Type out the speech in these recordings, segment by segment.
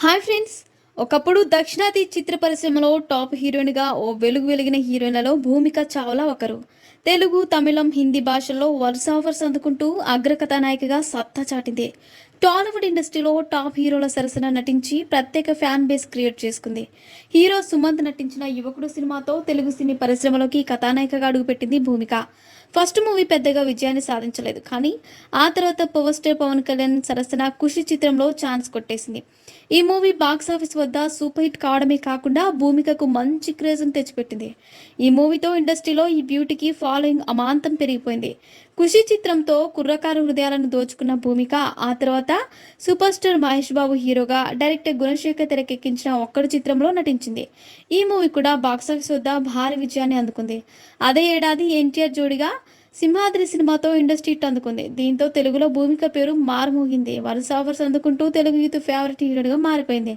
Hi friends. ఒకప్పుడు దక్షిణాది చిత్ర పరిశ్రమలో టాప్ హీరోయిన్గా ఓ వెలుగు వెలిగిన హీరోయిన్లలో భూమిక చావ్లా ఒకరు. తెలుగు, తమిళం, హిందీ భాషల్లో వరుస ఆఫర్స్ అందుకుంటూ అగ్రకథానాయికగా సత్తా చాటింది. టాలీవుడ్ ఇండస్ట్రీలో టాప్ హీరోల సరసన నటించి ప్రత్యేక ఫ్యాన్ బేస్ క్రియేట్ చేసుకుంది. హీరో సుమంత్ నటించిన యువకుడు సినిమాతో తెలుగు సినీ పరిశ్రమలోకి కథానాయికగా అడుగుపెట్టింది భూమిక. ఫస్ట్ మూవీ పెద్దగా విజయాన్ని సాధించలేదు, కానీ ఆ తర్వాత పవర్ స్టార్ పవన్ కళ్యాణ్ సరసన ఖుషి చిత్రంలో ఛాన్స్ కొట్టేసింది. ఈ మూవీ బాక్సాఫీస్ వద్ద సూపర్ హిట్ కావడమే కాకుండా భూమికకు మంచి క్రేజ్ను తెచ్చిపెట్టింది. ఈ మూవీతో ఇండస్ట్రీలో ఈ బ్యూటీకి ఫాలోయింగ్ అమాంతం పెరిగిపోయింది. ఖుషి చిత్రంతో కుర్రకారు హృదయాలను దోచుకున్న భూమిక ఆ తర్వాత సూపర్ స్టార్ మహేష్ బాబు హీరోగా డైరెక్టర్ గుణశేఖర్ తెరకెక్కించిన ఒక్కడు చిత్రంలో నటించింది. ఈ మూవీ కూడా బాక్సాఫీస్ వద్ద భారీ విజయాన్ని అందుకుంది. అదే ఏడాది ఎన్టీఆర్ జోడిగా సింహాద్రి సినిమాతో ఇండస్ట్రీ హిట్ అందుకుంది. దీంతో తెలుగులో భూమిక పేరు మారుమోగింది. వరుస ఆఫర్స్ అందుకుంటూ తెలుగు యూత్ ఫేవరెట్ హీరోగా మారిపోయింది.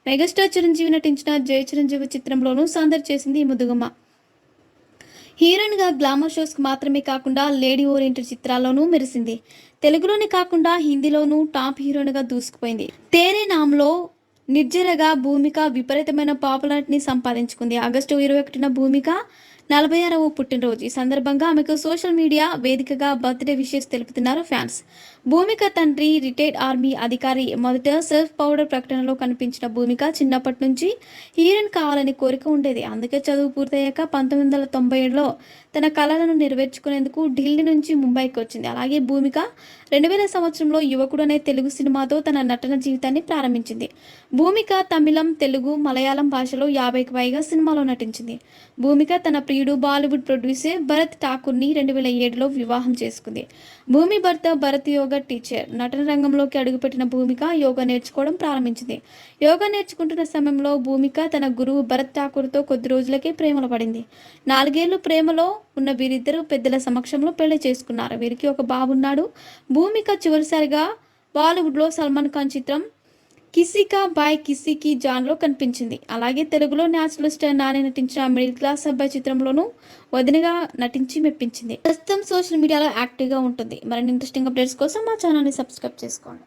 మెగాస్టార్ చిరంజీవి నటించిన జై చిరంజీవి చిత్రంలోనూ సందడి చేసింది ఈ ముద్దుగుమ్మ. హీరోయిన్గా గ్లామర్ షోస్కి మాత్రమే కాకుండా లేడీ ఓరియంటెడ్ చిత్రాల్లోనూ మెరిసింది. తెలుగులోనే కాకుండా హిందీలోనూ టాప్ హీరోయిన్గా దూసుకుపోయింది. తేరే నామ్లో నిర్జరగా భూమిక విపరీతమైన పాపులారిటీని సంపాదించుకుంది. ఆగస్టు 21న భూమిక 46వ పుట్టినరోజు. ఈ సందర్భంగా ఆమెకు సోషల్ మీడియా వేదికగా బర్త్డే విషెస్ తెలుపుతున్నారు ఫ్యాన్స్. భూమిక తండ్రి రిటైర్డ్ ఆర్మీ అధికారి. మొదట సెల్ఫ్ పౌడర్ ప్రకటనలో కనిపించిన భూమిక చిన్నప్పటి నుంచి హీరోయిన్ కావాలని కోరిక ఉండేది. అందుకే చదువు పూర్తయ్యాక 1997లో తన కళలను నెరవేర్చుకునేందుకు ఢిల్లీ నుంచి ముంబైకి వచ్చింది. అలాగే భూమిక 2000 సంవత్సరంలో యువకుడు అనే తెలుగు సినిమాతో తన నటన జీవితాన్ని ప్రారంభించింది. భూమిక తమిళం, తెలుగు, మలయాళం భాషలో 50కి పైగా సినిమాలో నటించింది. భూమిక తన ప్రియుడు బాలీవుడ్ ప్రొడ్యూసర్ భరత్ ఠాకూర్ని 2007లో వివాహం చేసుకుంది. భూమి భర్త భరత్ యోగా టీచర్. నటన రంగంలోకి అడుగుపెట్టిన భూమిక యోగా నేర్చుకోవడం ప్రారంభించింది. యోగా నేర్చుకుంటున్న సమయంలో భూమిక తన గురువు భరత్ ఠాకూర్తో కొద్ది రోజులకే ప్రేమలో పడింది. 4 ఏళ్లు ప్రేమలో ఉన్న వీరిద్దరూ పెద్దల సమక్షంలో పెళ్లి చేసుకున్నారు. వీరికి ఒక బాబున్నాడు. భూమిక చివరిసారిగా బాలీవుడ్లో సల్మాన్ ఖాన్ చిత్రం కిసీకా బాయ్ కిసీకి జాన్లో కనిపించింది. అలాగే తెలుగులో న్యాచురల్ స్టార్ నాని నటించిన మిడిల్ క్లాస్ అబ్బాయి చిత్రంలోనూ వదినగా నటించి మెప్పించింది. ప్రస్తుతం సోషల్ మీడియాలో యాక్టివ్గా ఉంటుంది. మరిన్ని ఇంట్రెస్టింగ్ అప్డేట్స్ కోసం మా ఛానల్ని సబ్స్క్రైబ్ చేసుకోండి.